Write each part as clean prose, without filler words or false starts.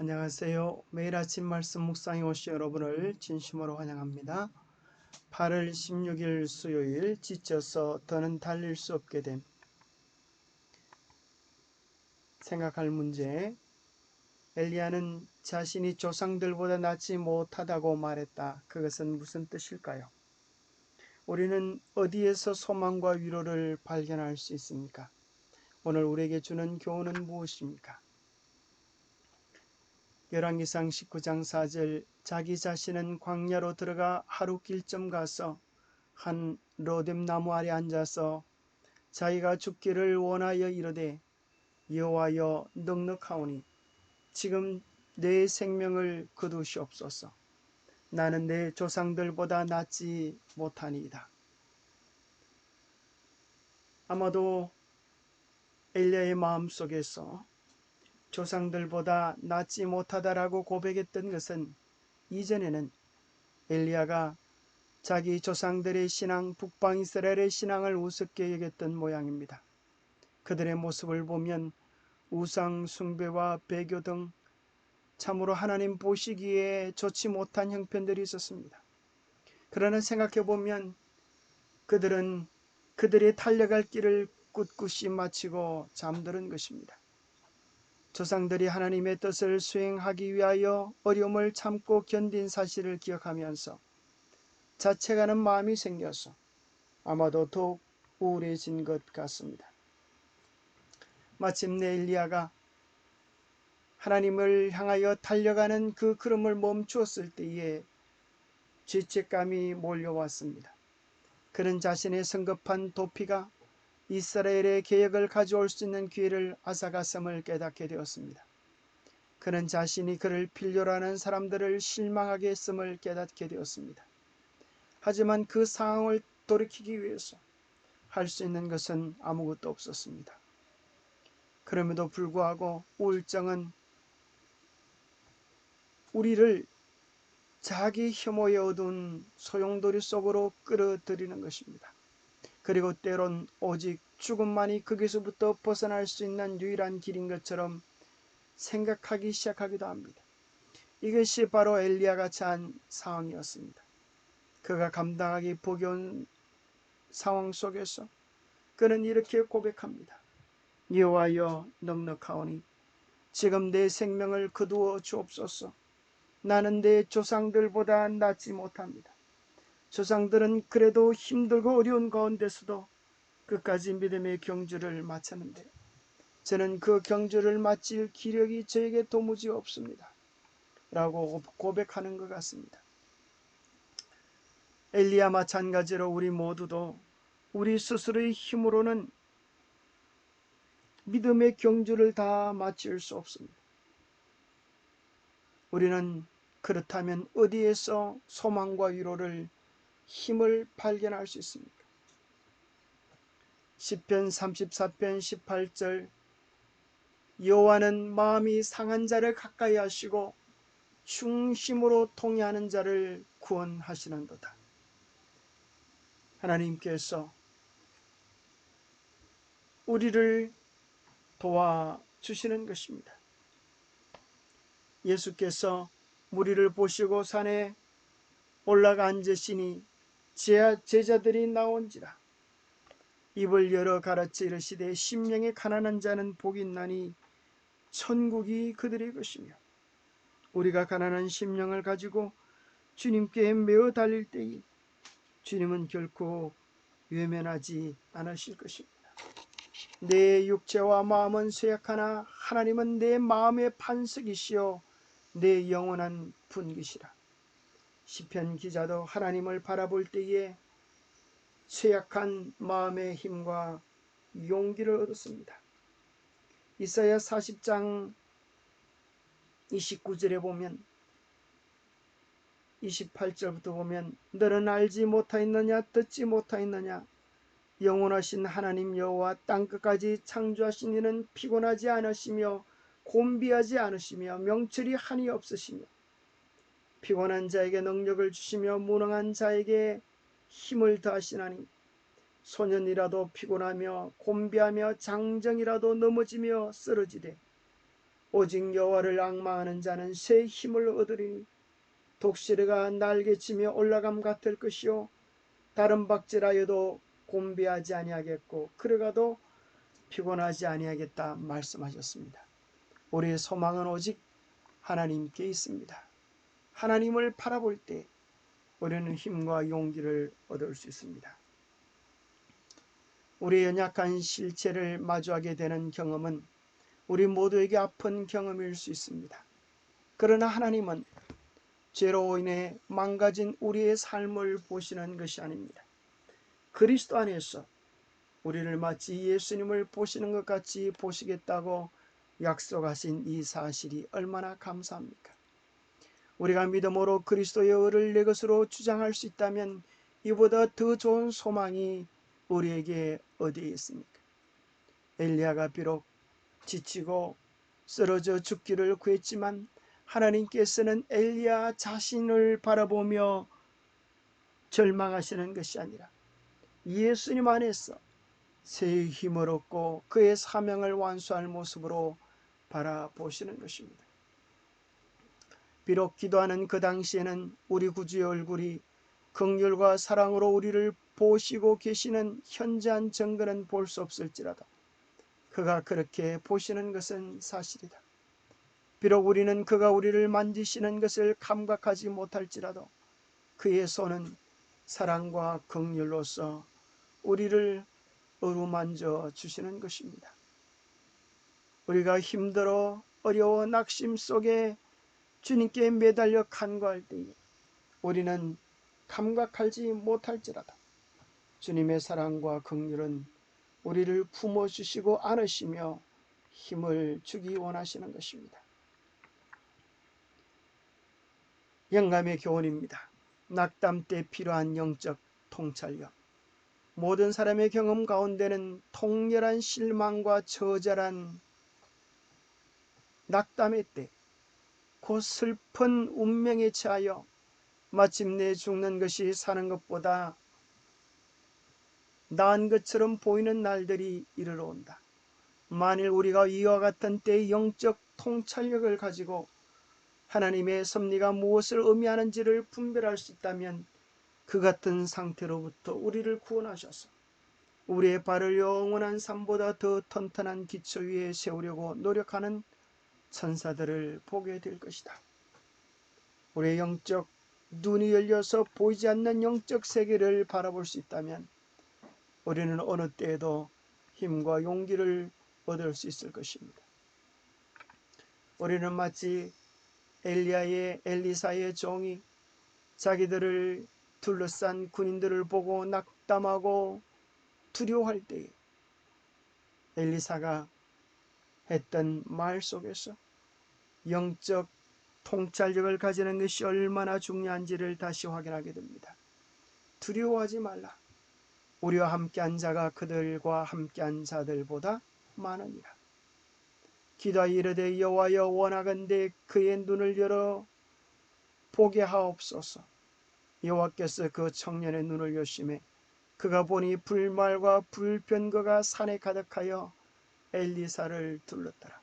안녕하세요. 매일 아침 말씀 묵상에 오신 여러분을 진심으로 환영합니다. 8월 16일 수요일 지쳐서 더는 달릴 수 없게 됨. 생각할 문제. 엘리야는 자신이 조상들보다 낫지 못하다고 말했다. 그것은 무슨 뜻일까요? 우리는 어디에서 소망과 위로를 발견할 수 있습니까? 오늘 우리에게 주는 교훈은 무엇입니까? 열왕기상 19장 4절 자기 자신은 광야로 들어가 하루 길쯤 가서 한 로뎀 나무 아래 앉아서 자기가 죽기를 원하여 이르되 여호와여 넉넉하오니 지금 내 생명을 거두시옵소서. 나는 내 조상들보다 낫지 못하니이다. 아마도 엘리야의 마음속에서 조상들보다 낫지 못하다라고 고백했던 것은 이전에는 엘리야가 자기 조상들의 신앙, 북방 이스라엘의 신앙을 우습게 여겼던 모양입니다. 그들의 모습을 보면 우상 숭배와 배교 등 참으로 하나님 보시기에 좋지 못한 형편들이 있었습니다. 그러나 생각해 보면 그들은 그들의 달려갈 길을 꿋꿋이 마치고 잠드는 것입니다. 조상들이 하나님의 뜻을 수행하기 위하여 어려움을 참고 견딘 사실을 기억하면서 자책하는 마음이 생겨서 아마도 더욱 우울해진 것 같습니다. 마침내 엘리야가 하나님을 향하여 달려가는 그 걸음을 멈추었을 때에 죄책감이 몰려왔습니다. 그는 자신의 성급한 도피가 이스라엘의 개혁을 가져올 수 있는 기회를 앗아갔음을 깨닫게 되었습니다. 그는 자신이 그를 필요로 하는 사람들을 실망하게 했음을 깨닫게 되었습니다. 하지만 그 상황을 돌이키기 위해서 할 수 있는 것은 아무것도 없었습니다. 그럼에도 불구하고 우울증은 우리를 자기 혐오에 어두운 소용돌이 속으로 끌어들이는 것입니다. 그리고 때론 오직 죽음만이 거기서부터 벗어날 수 있는 유일한 길인 것처럼 생각하기 시작하기도 합니다. 이것이 바로 엘리야가 처한 상황이었습니다. 그가 감당하기 버거운 상황 속에서 그는 이렇게 고백합니다. 여호와여 넉넉하오니 지금 내 생명을 거두어 주옵소서. 나는 내 조상들보다 낫지 못합니다. 조상들은 그래도 힘들고 어려운 가운데서도 끝까지 믿음의 경주를 마쳤는데 저는 그 경주를 마칠 기력이 저에게 도무지 없습니다. 라고 고백하는 것 같습니다. 엘리야 마찬가지로 우리 모두도 우리 스스로의 힘으로는 믿음의 경주를 다 마칠 수 없습니다. 우리는 그렇다면 어디에서 소망과 위로를 힘을 발견할 수 있습니까? 시편 34편 18절 여호와는 마음이 상한 자를 가까이 하시고 중심으로 통회하는 자를 구원하시는도다. 하나님께서 우리를 도와주시는 것입니다. 예수께서 무리를 보시고 산에 올라가 앉으시니 제자들이 나온지라 입을 열어 가르쳐 이르시되 심령이 가난한 자는 복이 있나니 천국이 그들의 것이며 우리가 가난한 심령을 가지고 주님께 메어 달릴 때에 주님은 결코 외면하지 않으실 것입니다. 내 육체와 마음은 쇠약하나 하나님은 내 마음의 반석이시요 내 영원한 분기시라. 시편 기자도 하나님을 바라볼 때에 쇠약한 마음의 힘과 용기를 얻었습니다. 이사야 40장 29절에 보면 28절부터 보면 너는 알지 못하였느냐 듣지 못하였느냐 영원하신 하나님 여호와 땅끝까지 창조하신 이는 피곤하지 않으시며 곤비하지 않으시며 명철이 한이 없으시며 피곤한 자에게 능력을 주시며 무능한 자에게 힘을 더하시나니 소년이라도 피곤하며 곤비하며 장정이라도 넘어지며 쓰러지되 오직 여호와를 앙망하는 자는 새 힘을 얻으리니 독수리가 날개치며 올라감 같을 것이요 다른 박질하여도 곤비하지 아니하겠고 걸어가도 피곤하지 아니하겠다 말씀하셨습니다. 우리의 소망은 오직 하나님께 있습니다. 하나님을 바라볼 때 우리는 힘과 용기를 얻을 수 있습니다. 우리의 연약한 실체를 마주하게 되는 경험은 우리 모두에게 아픈 경험일 수 있습니다. 그러나 하나님은 죄로 인해 망가진 우리의 삶을 보시는 것이 아닙니다. 그리스도 안에서 우리를 마치 예수님을 보시는 것 같이 보시겠다고 약속하신 이 사실이 얼마나 감사합니까? 우리가 믿음으로 그리스도의 의를 내 것으로 주장할 수 있다면 이보다 더 좋은 소망이 우리에게 어디에 있습니까? 엘리야가 비록 지치고 쓰러져 죽기를 구했지만 하나님께서는 엘리야 자신을 바라보며 절망하시는 것이 아니라 예수님 안에서 새 힘을 얻고 그의 사명을 완수할 모습으로 바라보시는 것입니다. 비록 기도하는 그 당시에는 우리 구주의 얼굴이 긍휼과 사랑으로 우리를 보시고 계시는 현저한 증거는 볼 수 없을지라도 그가 그렇게 보시는 것은 사실이다. 비록 우리는 그가 우리를 만지시는 것을 감각하지 못할지라도 그의 손은 사랑과 긍휼로서 우리를 어루만져 주시는 것입니다. 우리가 힘들어 어려워 낙심 속에 주님께 매달려 간구할 때에 우리는 감각하지 못할지라도 주님의 사랑과 긍휼은 우리를 품어주시고 안으시며 힘을 주기 원하시는 것입니다. 영감의 교훈입니다. 낙담 때 필요한 영적 통찰력. 모든 사람의 경험 가운데는 통렬한 실망과 처절한 낙담의 때, 곧 슬픈 운명에 처하여 마침내 죽는 것이 사는 것보다 나은 것처럼 보이는 날들이 이르러 온다. 만일 우리가 이와 같은 때의 영적 통찰력을 가지고 하나님의 섭리가 무엇을 의미하는지를 분별할 수 있다면 그 같은 상태로부터 우리를 구원하셔서 우리의 발을 영원한 삶보다 더 튼튼한 기초 위에 세우려고 노력하는 천사들을 보게 될 것이다. 우리의 영적 눈이 열려서 보이지 않는 영적 세계를 바라볼 수 있다면 우리는 어느 때에도 힘과 용기를 얻을 수 있을 것입니다. 우리는 마치 엘리사의 종이 자기들을 둘러싼 군인들을 보고 낙담하고 두려워할 때에 엘리사가 했던 말 속에서 영적 통찰력을 가지는 것이 얼마나 중요한지를 다시 확인하게 됩니다. 두려워하지 말라. 우리와 함께한 자가 그들과 함께한 자들보다 많으니라. 기도하여 이르되 여호와여 원하건대 그의 눈을 열어 보게 하옵소서. 여호와께서 그 청년의 눈을 여심해 그가 보니 불말과 불변거가 산에 가득하여 엘리사를 둘렀더라.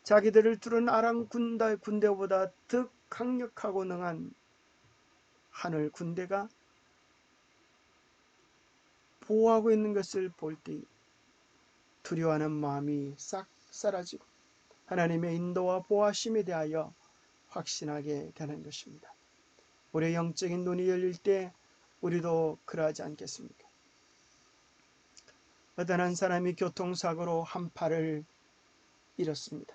자기들을 두른 아람 군대보다 더 강력하고 능한 하늘 군대가 보호하고 있는 것을 볼 때 두려워하는 마음이 싹 사라지고 하나님의 인도와 보호하심에 대하여 확신하게 되는 것입니다. 우리의 영적인 눈이 열릴 때 우리도 그러하지 않겠습니까? 어떤 한 사람이 교통사고로 한 팔을 잃었습니다.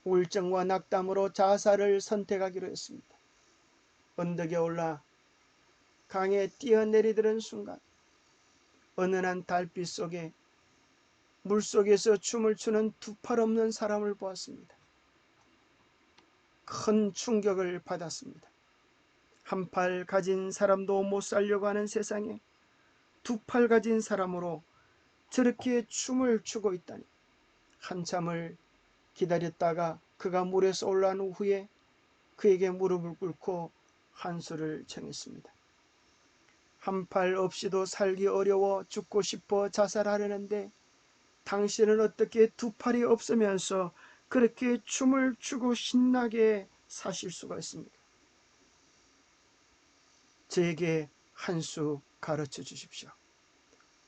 우울증과 낙담으로 자살을 선택하기로 했습니다. 언덕에 올라 강에 뛰어내리던 순간 은은한 달빛 속에 물속에서 춤을 추는 두 팔 없는 사람을 보았습니다. 큰 충격을 받았습니다. 한 팔 가진 사람도 못 살려고 하는 세상에 두 팔 가진 사람으로 저렇게 춤을 추고 있다니. 한참을 기다렸다가 그가 물에서 올라온 후에 그에게 무릎을 꿇고 한수를 청했습니다. 한 팔 없이도 살기 어려워 죽고 싶어 자살하려는데 당신은 어떻게 두 팔이 없으면서 그렇게 춤을 추고 신나게 사실 수가 있습니까? 저에게 한 수 가르쳐 주십시오.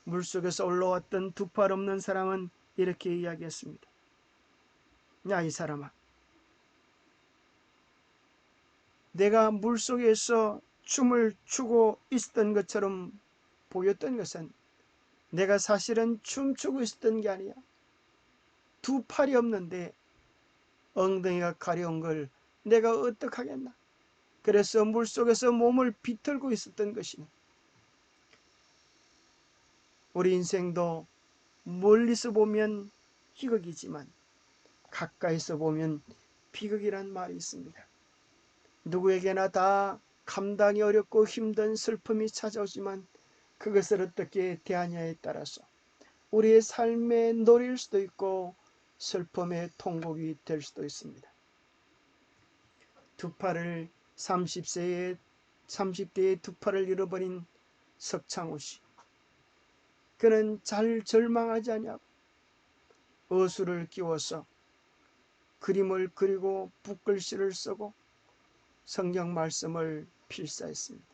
물속에서 올라왔던 두 팔 없는 사람은 이렇게 이야기했습니다. 야, 이 사람아, 내가 물속에서 춤을 추고 있었던 것처럼 보였던 것은 내가 사실은 춤추고 있었던 게 아니야. 두 팔이 없는데 엉덩이가 가려운 걸 내가 어떡하겠나. 그래서 물속에서 몸을 비틀고 있었던 것이니. 우리 인생도 멀리서 보면 희극이지만 가까이서 보면 비극이란 말이 있습니다. 누구에게나 다 감당이 어렵고 힘든 슬픔이 찾아오지만 그것을 어떻게 대하냐에 따라서 우리의 삶의 놀일 수도 있고 슬픔의 통곡이 될 수도 있습니다. 두 팔을 30대에 두 팔을 잃어버린 석창호 씨. 그는 잘 절망하지 않냐고 어수를 끼워서 그림을 그리고 붓글씨를 쓰고 성경 말씀을 필사했습니다.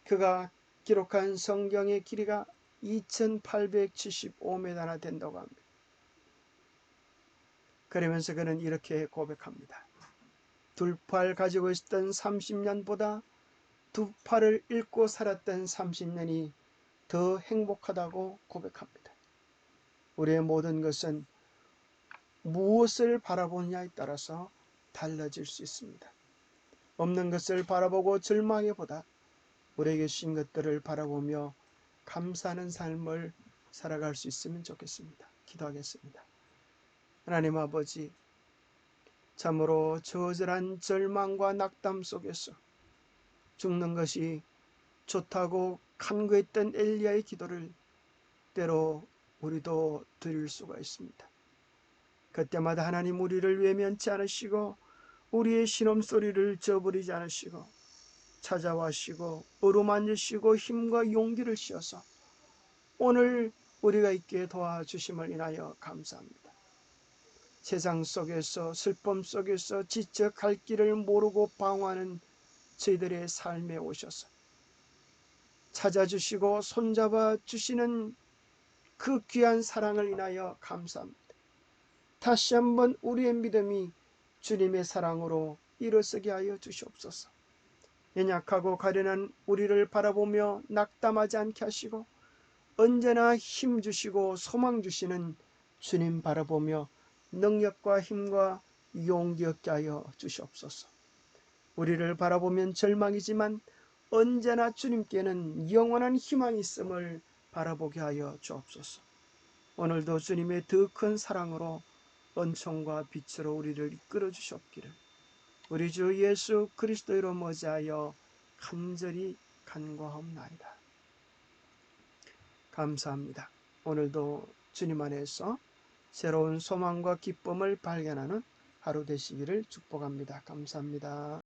그가 기록한 성경의 길이가 2875m나 된다고 합니다. 그러면서 그는 이렇게 고백합니다. 두 팔 가지고 있었던 30년보다 두 팔을 잃고 살았던 30년이 더 행복하다고 고백합니다. 우리의 모든 것은 무엇을 바라보느냐에 따라서 달라질 수 있습니다. 없는 것을 바라보고 절망해보다 우리에게 주신 것들을 바라보며 감사하는 삶을 살아갈 수 있으면 좋겠습니다. 기도하겠습니다. 하나님 아버지, 참으로 저절한 절망과 낙담 속에서 죽는 것이 좋다고 간구했던 엘리야의 기도를 때로 우리도 드릴 수가 있습니다. 그때마다 하나님 우리를 외면치 않으시고 우리의 신음소리를 저버리지 않으시고 찾아와시고 어루만지시고 힘과 용기를 씌워서 오늘 우리가 있게 도와주심을 인하여 감사합니다. 세상 속에서 슬픔 속에서 지쳐 갈 길을 모르고 방황하는 저희들의 삶에 오셔서 찾아주시고 손잡아 주시는 그 귀한 사랑을 인하여 감사합니다. 다시 한번 우리의 믿음이 주님의 사랑으로 일어서게 하여 주시옵소서. 연약하고 가련한 우리를 바라보며 낙담하지 않게 하시고 언제나 힘 주시고 소망 주시는 주님 바라보며 능력과 힘과 용기 얻게 하여 주시옵소서. 우리를 바라보면 절망이지만 언제나 주님께는 영원한 희망이 있음을 바라보게 하여 주옵소서. 오늘도 주님의 더 큰 사랑으로 은총과 빛으로 우리를 이끌어 주시옵기를 우리 주 예수 그리스도로 머지하여 간절히 간구하옵나이다. 감사합니다. 오늘도 주님 안에서 새로운 소망과 기쁨을 발견하는 하루 되시기를 축복합니다. 감사합니다.